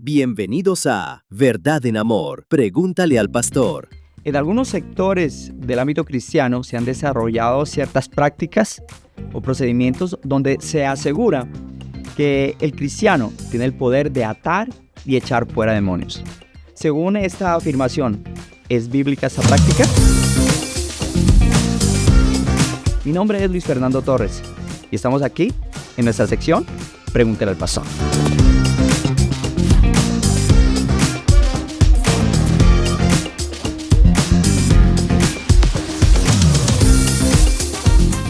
Bienvenidos a Verdad en Amor. Pregúntale al pastor. En algunos sectores del ámbito cristiano se han desarrollado ciertas prácticas o procedimientos donde se asegura que el cristiano tiene el poder de atar y echar fuera demonios. Según esta afirmación, ¿es bíblica esta práctica? Mi nombre es Luis Fernando Torres y estamos aquí en nuestra sección Pregúntale al pastor.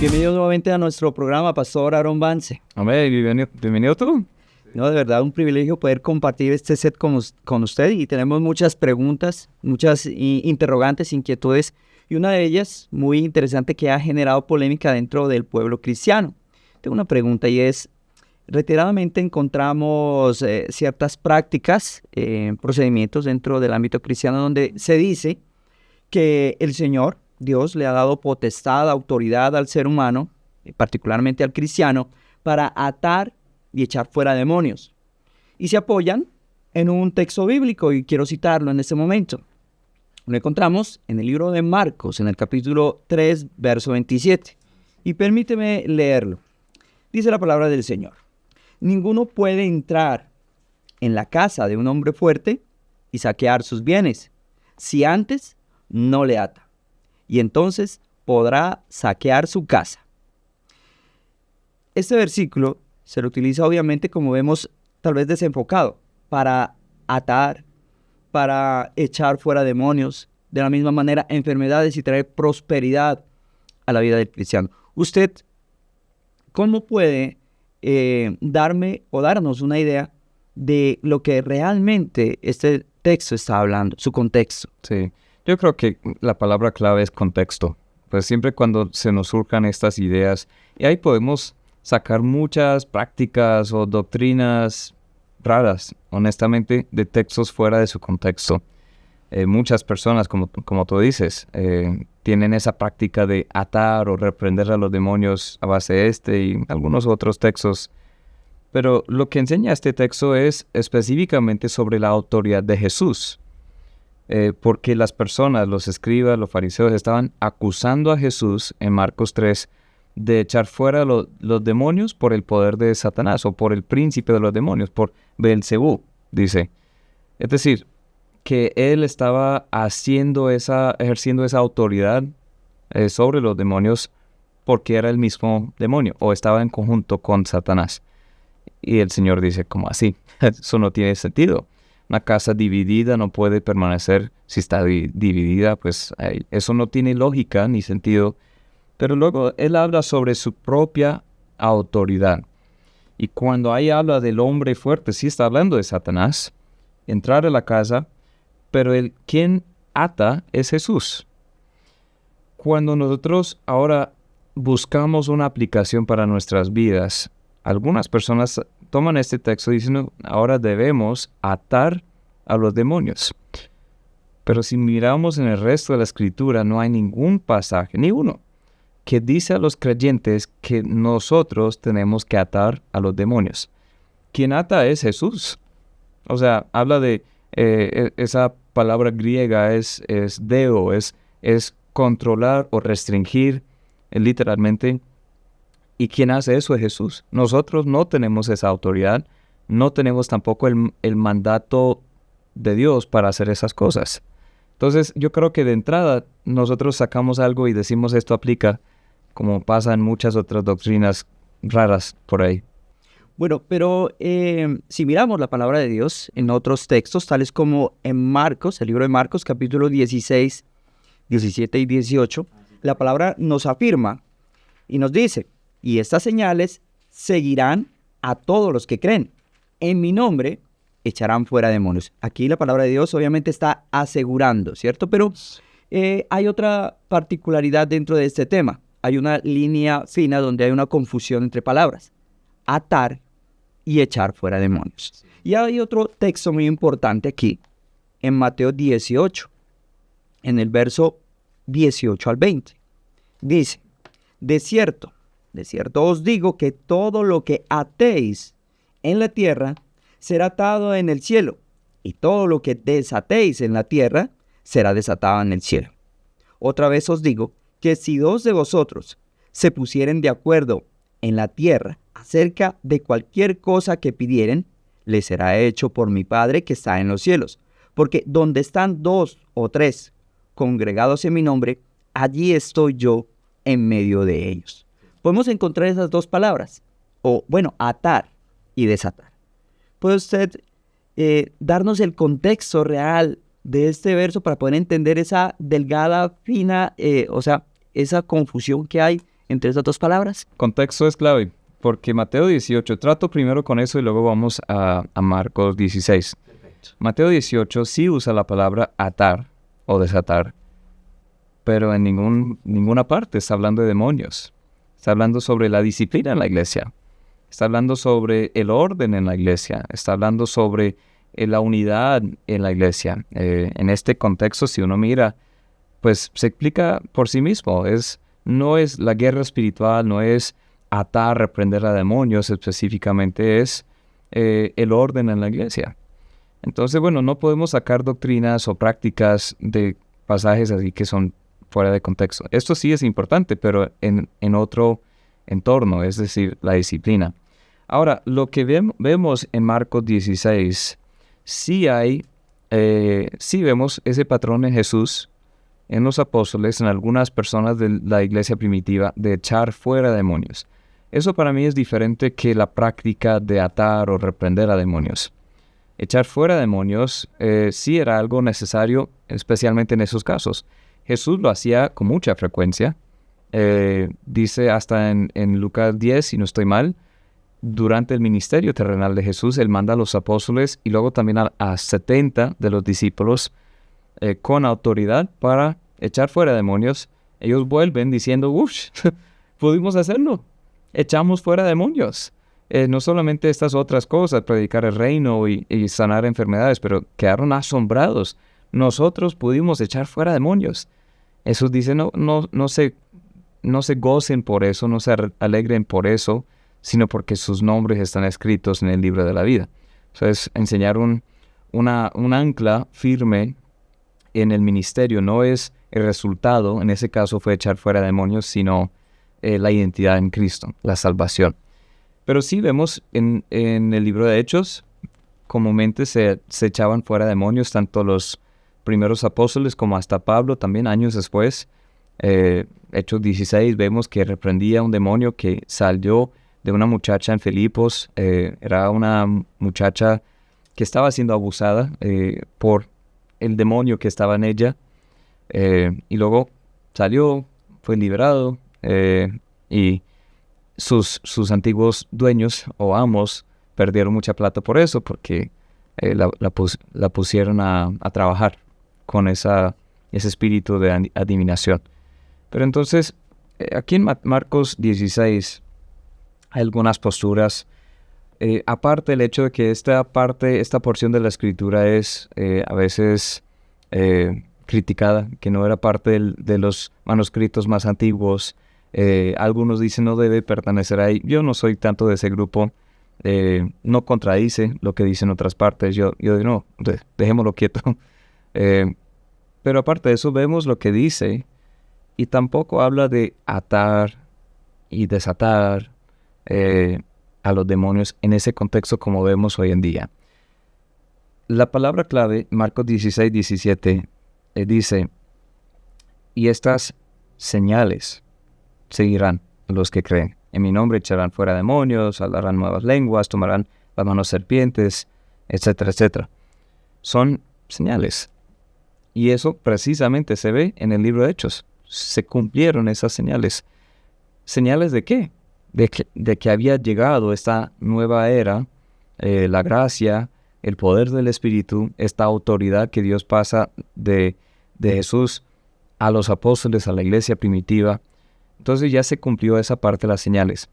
Bienvenido nuevamente a nuestro programa, Pastor Aaron Vance. Hombre, bienvenido tú. No, de verdad, un privilegio poder compartir este set con usted y tenemos muchas preguntas, muchas interrogantes, inquietudes y una de ellas muy interesante que ha generado polémica dentro del pueblo cristiano. Tengo una pregunta y es, reiteradamente encontramos ciertas prácticas, procedimientos dentro del ámbito cristiano donde se dice que el Señor, Dios, le ha dado potestad, autoridad al ser humano, particularmente al cristiano, para atar y echar fuera demonios. Y se apoyan en un texto bíblico y quiero citarlo en este momento. Lo encontramos en el libro de Marcos, en el capítulo 3, verso 27. Y permíteme leerlo. Dice la palabra del Señor. Ninguno puede entrar en la casa de un hombre fuerte y saquear sus bienes, si antes no le ata. Y entonces podrá saquear su casa. Este versículo se lo utiliza obviamente, como vemos, tal vez desenfocado, para atar, para echar fuera demonios, de la misma manera enfermedades y traer prosperidad a la vida del cristiano. Usted, ¿cómo puede darme o darnos una idea de lo que realmente este texto está hablando, su contexto? Sí, yo creo que la palabra clave es contexto. Pues siempre cuando se nos surjan estas ideas, y ahí podemos sacar muchas prácticas o doctrinas raras, honestamente, de textos fuera de su contexto. Muchas personas, como tú dices, tienen esa práctica de atar o reprender a los demonios a base de este y algunos otros textos. Pero lo que enseña este texto es específicamente sobre la autoridad de Jesús. Porque las personas, los escribas, los fariseos, estaban acusando a Jesús en Marcos 3 de echar fuera los demonios por el poder de Satanás o por el príncipe de los demonios, por Beelzebú, dice. Es decir, que él estaba ejerciendo esa autoridad sobre los demonios porque era el mismo demonio o estaba en conjunto con Satanás. Y el Señor dice, ¿cómo así? Eso no tiene sentido. Una casa dividida no puede permanecer si está dividida, pues eso no tiene lógica ni sentido. Pero luego él habla sobre su propia autoridad. Y cuando ahí habla del hombre fuerte, sí está hablando de Satanás, entrar a la casa, pero quien ata es Jesús. Cuando nosotros ahora buscamos una aplicación para nuestras vidas, algunas personas toman este texto diciendo, ahora debemos atar a los demonios. Pero si miramos en el resto de la Escritura, no hay ningún pasaje, ni uno, que dice a los creyentes que nosotros tenemos que atar a los demonios. Quien ata es Jesús. O sea, habla de esa palabra griega es deo, es controlar o restringir, literalmente. ¿Y quién hace eso es Jesús? Nosotros no tenemos esa autoridad, no tenemos tampoco el mandato de Dios para hacer esas cosas. Entonces, yo creo que de entrada nosotros sacamos algo y decimos esto aplica, como pasa en muchas otras doctrinas raras por ahí. Bueno, pero si miramos la palabra de Dios en otros textos, tales como en Marcos, el libro de Marcos, capítulo 16, 17 y 18, la palabra nos afirma y nos dice, y estas señales seguirán a todos los que creen. En mi nombre echarán fuera demonios. Aquí la palabra de Dios obviamente está asegurando, ¿cierto? Pero hay otra particularidad dentro de este tema. Hay una línea fina donde hay una confusión entre palabras. Atar y echar fuera demonios. Y hay otro texto muy importante aquí, en Mateo 18, en el verso 18 al 20. Dice, de cierto os digo que todo lo que atéis en la tierra será atado en el cielo, y todo lo que desatéis en la tierra será desatado en el cielo. Otra vez os digo que si 2 de vosotros se pusieren de acuerdo en la tierra acerca de cualquier cosa que pidieren, les será hecho por mi Padre que está en los cielos. Porque donde están 2 o 3 congregados en mi nombre, allí estoy yo en medio de ellos. Podemos encontrar esas 2 palabras, o bueno, atar y desatar. ¿Puede usted darnos el contexto real de este verso para poder entender esa delgada, fina, esa confusión que hay entre esas 2 palabras? Contexto es clave, porque Mateo 18, trato primero con eso y luego vamos a Marcos 16. Perfecto. Mateo 18 sí usa la palabra atar o desatar, pero en ninguna parte está hablando de demonios. Está hablando sobre la disciplina en la iglesia. Está hablando sobre el orden en la iglesia. Está hablando sobre la unidad en la iglesia. En este contexto, si uno mira, pues se explica por sí mismo. No es la guerra espiritual, no es atar, reprender a demonios específicamente, es el orden en la iglesia. Entonces, bueno, no podemos sacar doctrinas o prácticas de pasajes así que son fuera de contexto. Esto sí es importante, pero en otro entorno, es decir, la disciplina. Ahora, lo que vemos en Marcos 16, sí vemos ese patrón en Jesús, en los apóstoles, en algunas personas de la iglesia primitiva, de echar fuera demonios. Eso para mí es diferente que la práctica de atar o reprender a demonios. Echar fuera demonios sí era algo necesario, especialmente en esos casos. Jesús lo hacía con mucha frecuencia. Dice hasta en Lucas 10, si no estoy mal, durante el ministerio terrenal de Jesús, Él manda a los apóstoles y luego también a 70 de los discípulos con autoridad para echar fuera demonios. Ellos vuelven diciendo, ¡uff! Pudimos hacerlo. Echamos fuera demonios. No solamente estas otras cosas, predicar el reino y sanar enfermedades, pero quedaron asombrados. Nosotros pudimos echar fuera demonios. Jesús dice, no se gocen por eso, no se alegren por eso, sino porque sus nombres están escritos en el libro de la vida. Entonces, enseñar un ancla firme en el ministerio no es el resultado, en ese caso fue echar fuera demonios, sino la identidad en Cristo, la salvación. Pero sí vemos en el libro de Hechos, comúnmente se echaban fuera demonios, tanto los primeros apóstoles como hasta Pablo, también años después. Hechos 16 vemos que reprendía un demonio que salió de una muchacha en Filipos. Era una muchacha que estaba siendo abusada por el demonio que estaba en ella. Y luego salió, fue liberado y sus antiguos dueños o amos perdieron mucha plata por eso, porque la pusieron a trabajar con ese espíritu de adivinación. Pero entonces, aquí en Marcos 16 hay algunas posturas. Aparte del hecho de que esta porción de la escritura es a veces criticada, que no era parte de los manuscritos más antiguos. Algunos dicen no debe pertenecer ahí. Yo no soy tanto de ese grupo. No contradice lo que dicen otras partes. Yo digo, no, dejémoslo quieto. Pero aparte de eso, vemos lo que dice y tampoco habla de atar y desatar a los demonios en ese contexto como vemos hoy en día. La palabra clave, Marcos 16, 17, dice, y estas señales seguirán a los que creen. En mi nombre echarán fuera demonios, hablarán nuevas lenguas, tomarán las manos serpientes, etcétera, etcétera. Son señales. Y eso precisamente se ve en el libro de Hechos. Se cumplieron esas señales. ¿Señales de qué? De que había llegado esta nueva era, la gracia, el poder del Espíritu, esta autoridad que Dios pasa de Jesús a los apóstoles, a la iglesia primitiva. Entonces ya se cumplió esa parte de las señales.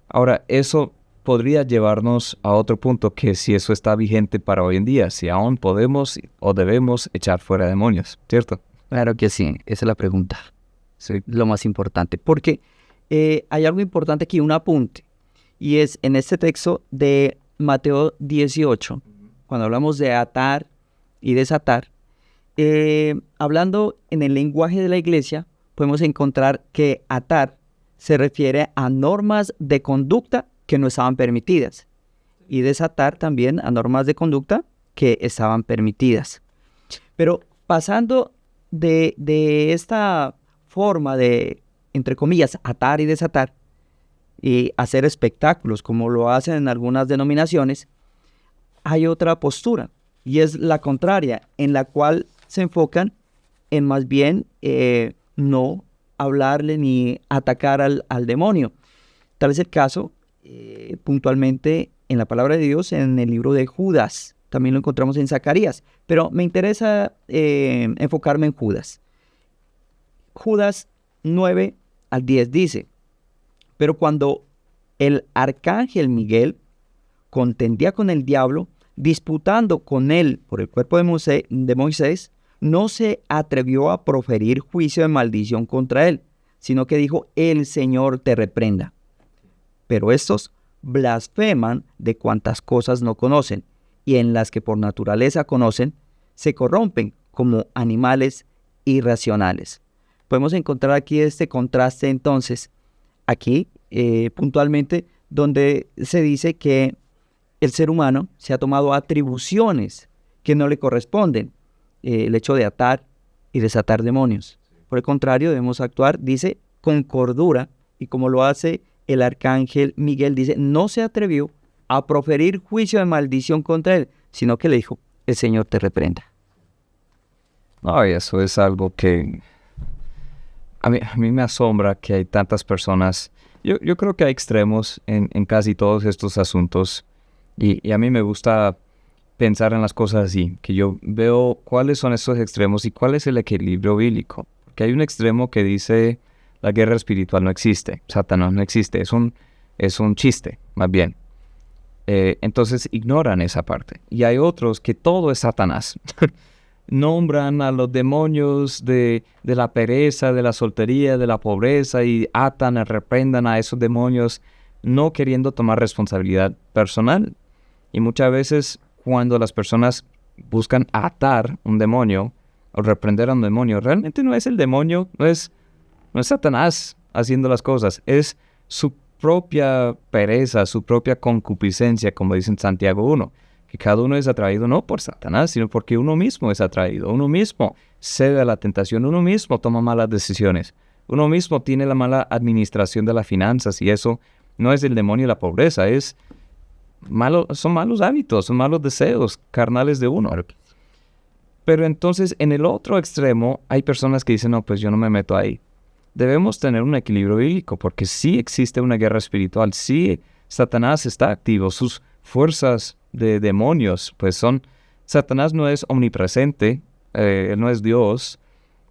Ahora, eso podría llevarnos a otro punto, que si eso está vigente para hoy en día, si aún podemos o debemos echar fuera demonios, ¿cierto? Claro que sí, esa es la pregunta. Sí. Lo más importante, porque hay algo importante aquí, un apunte, y es en este texto de Mateo 18, cuando hablamos de atar y desatar, hablando en el lenguaje de la iglesia, podemos encontrar que atar se refiere a normas de conducta que no estaban permitidas y desatar también a normas de conducta que estaban permitidas. Pero pasando de esta forma de, entre comillas, atar y desatar y hacer espectáculos como lo hacen en algunas denominaciones, hay otra postura y es la contraria, en la cual se enfocan en más bien no hablarle ni atacar al demonio. Tal es el caso puntualmente en la palabra de Dios en el libro de Judas. También lo encontramos en Zacarías, pero me interesa enfocarme en Judas. Judas 9 al 10 dice: pero cuando el arcángel Miguel contendía con el diablo, disputando con él por el cuerpo de Moisés, no se atrevió a proferir juicio de maldición contra él, sino que dijo: el Señor te reprenda. Pero estos blasfeman de cuantas cosas no conocen, y en las que por naturaleza conocen, se corrompen como animales irracionales. Podemos encontrar aquí este contraste entonces, aquí puntualmente, donde se dice que el ser humano se ha tomado atribuciones que no le corresponden, el hecho de atar y desatar demonios. Por el contrario, debemos actuar, dice, con cordura, y como lo hace el arcángel Miguel, dice, no se atrevió a proferir juicio de maldición contra él, sino que le dijo: el Señor te reprenda. No, y eso es algo que a mí me asombra que hay tantas personas. Yo creo que hay extremos en casi todos estos asuntos, y a mí me gusta pensar en las cosas así, que yo veo cuáles son esos extremos y cuál es el equilibrio bíblico. Porque hay un extremo que dice la guerra espiritual no existe, Satanás no existe, es un chiste, más bien. Entonces ignoran esa parte. Y hay otros que todo es Satanás. Nombran a los demonios de la pereza, de la soltería, de la pobreza, y atan, reprendan a esos demonios, no queriendo tomar responsabilidad personal. Y muchas veces cuando las personas buscan atar un demonio o reprender a un demonio, realmente no es el demonio, no es Satanás haciendo las cosas, es su propia pereza, su propia concupiscencia, como dice en Santiago 1, que cada uno es atraído no por Satanás, sino porque uno mismo es atraído, uno mismo cede a la tentación, uno mismo toma malas decisiones, uno mismo tiene la mala administración de las finanzas, y eso no es el demonio y la pobreza, son malos hábitos, son malos deseos carnales de uno. Pero entonces en el otro extremo hay personas que dicen: no, pues yo no me meto ahí. Debemos tener un equilibrio bíblico, porque sí existe una guerra espiritual, sí Satanás está activo, sus fuerzas de demonios, pues Satanás no es omnipresente, él no es Dios,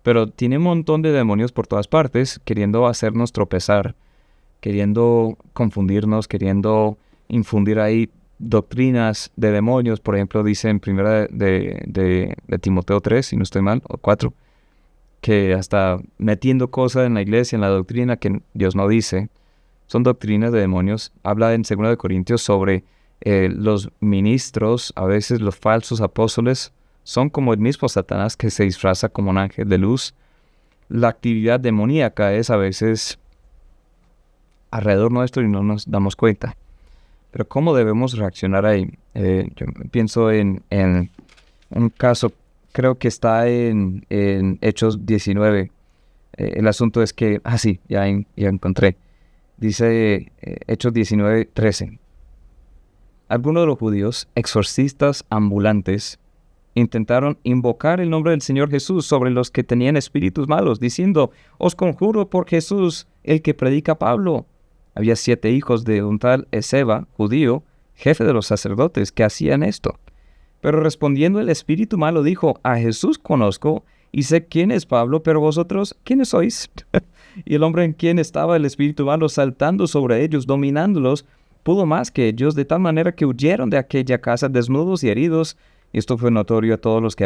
pero tiene un montón de demonios por todas partes, queriendo hacernos tropezar, queriendo confundirnos, queriendo infundir ahí doctrinas de demonios. Por ejemplo, dice en primera de Timoteo 3, si no estoy mal, o 4, que hasta metiendo cosas en la iglesia, en la doctrina que Dios no dice, son doctrinas de demonios. Habla en 2 de Corintios sobre los ministros, a veces los falsos apóstoles, son como el mismo Satanás que se disfraza como un ángel de luz. La actividad demoníaca es a veces alrededor nuestro y no nos damos cuenta. Pero ¿cómo debemos reaccionar ahí? Yo pienso en un caso, creo que está en Hechos 19. El asunto es que, sí, ya encontré. Dice Hechos 19:13. Algunos de los judíos, exorcistas ambulantes, intentaron invocar el nombre del Señor Jesús sobre los que tenían espíritus malos, diciendo: os conjuro por Jesús, el que predica Pablo. Había 7 hijos de un tal Esceva, judío, jefe de los sacerdotes, que hacían esto. Pero respondiendo el espíritu malo dijo: a Jesús conozco y sé quién es Pablo, pero vosotros, ¿quiénes sois? Y el hombre en quien estaba el espíritu malo, saltando sobre ellos, dominándolos, pudo más que ellos, de tal manera que huyeron de aquella casa desnudos y heridos. Y esto fue notorio a todos los que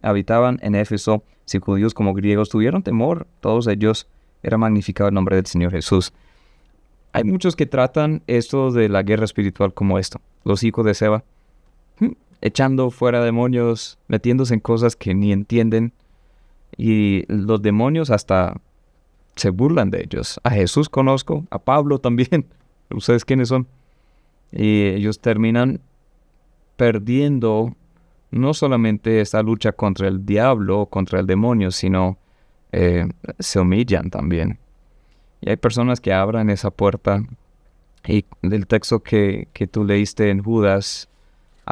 habitaban en Éfeso, si judíos como griegos, tuvieron temor. Todos ellos era magnificado el nombre del Señor Jesús. Hay muchos que tratan esto de la guerra espiritual como esto. Los hijos de Seba. echando fuera demonios, metiéndose en cosas que ni entienden. Y los demonios hasta se burlan de ellos. A Jesús conozco, a Pablo también. ¿Ustedes quiénes son? Y ellos terminan perdiendo no solamente esta lucha contra el diablo, contra el demonio, sino se humillan también. Y hay personas que abran esa puerta. Y del texto que tú leíste en Judas,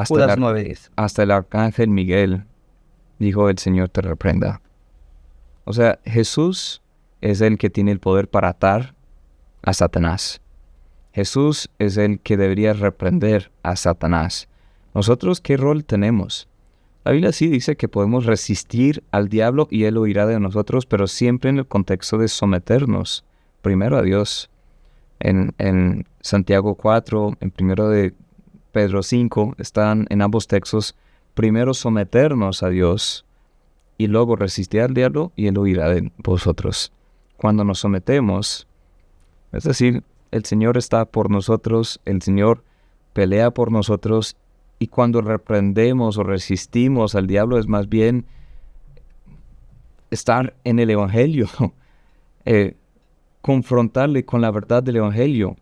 Judas 9:10. hasta el arcángel Miguel dijo: el Señor te reprenda. O sea, Jesús es el que tiene el poder para atar a Satanás. Jesús es el que debería reprender a Satanás. ¿Nosotros qué rol tenemos? La Biblia sí dice que podemos resistir al diablo y él huirá de nosotros, pero siempre en el contexto de someternos primero a Dios. En Santiago 4, en 1 de Pedro 5, están en ambos textos, primero someternos a Dios y luego resistir al diablo y él huirá de vosotros. Cuando nos sometemos, es decir, el Señor está por nosotros, el Señor pelea por nosotros, y cuando reprendemos o resistimos al diablo es más bien estar en el Evangelio, confrontarle con la verdad del Evangelio.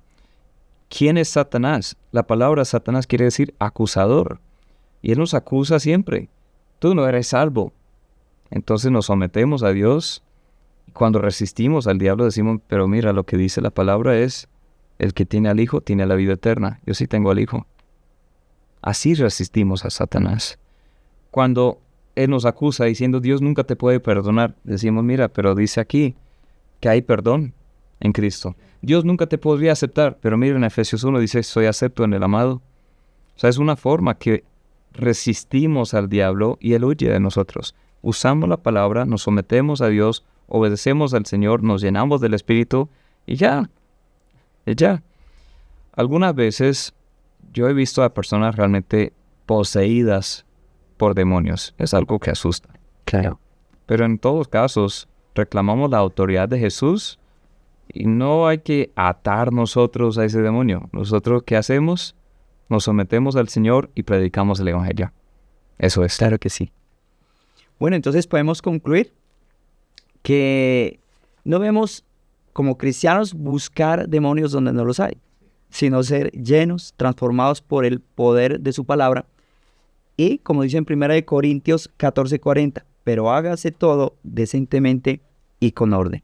¿Quién es Satanás? La palabra Satanás quiere decir acusador, y él nos acusa siempre. Tú no eres salvo. Entonces nos sometemos a Dios. Cuando resistimos al diablo decimos: pero mira, lo que dice la palabra es: el que tiene al Hijo tiene la vida eterna. Yo sí tengo al Hijo. Así resistimos a Satanás. Cuando él nos acusa diciendo: Dios nunca te puede perdonar, decimos: mira, pero dice aquí que hay perdón en Cristo. Dios nunca te podría aceptar, pero mira, en Efesios 1 dice: soy acepto en el amado. O sea, es una forma que resistimos al diablo y él huye de nosotros. Usamos la palabra, nos sometemos a Dios, obedecemos al Señor, nos llenamos del Espíritu y ya. Algunas veces yo he visto a personas realmente poseídas por demonios. Es algo que asusta. Claro. Pero en todos casos reclamamos la autoridad de Jesús y no hay que atar nosotros a ese demonio. Nosotros, ¿qué hacemos? Nos sometemos al Señor y predicamos el Evangelio. Eso es. Claro que sí. Bueno, entonces podemos concluir que no debemos como cristianos buscar demonios donde no los hay, sino ser llenos, transformados por el poder de su palabra. Y como dice en 1 Corintios 14:40, pero hágase todo decentemente y con orden.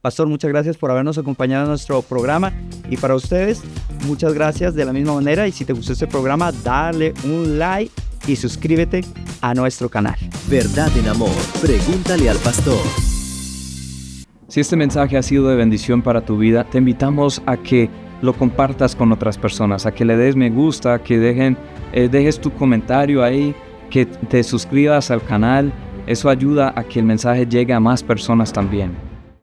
Pastor, muchas gracias por habernos acompañado en nuestro programa. Y para ustedes, muchas gracias de la misma manera. Y si te gustó este programa, dale un like y suscríbete a nuestro canal. Verdad en amor. Pregúntale al pastor. Si este mensaje ha sido de bendición para tu vida, te invitamos a que lo compartas con otras personas, a que le des me gusta, que dejes tu comentario ahí, que te suscribas al canal. Eso ayuda a que el mensaje llegue a más personas también.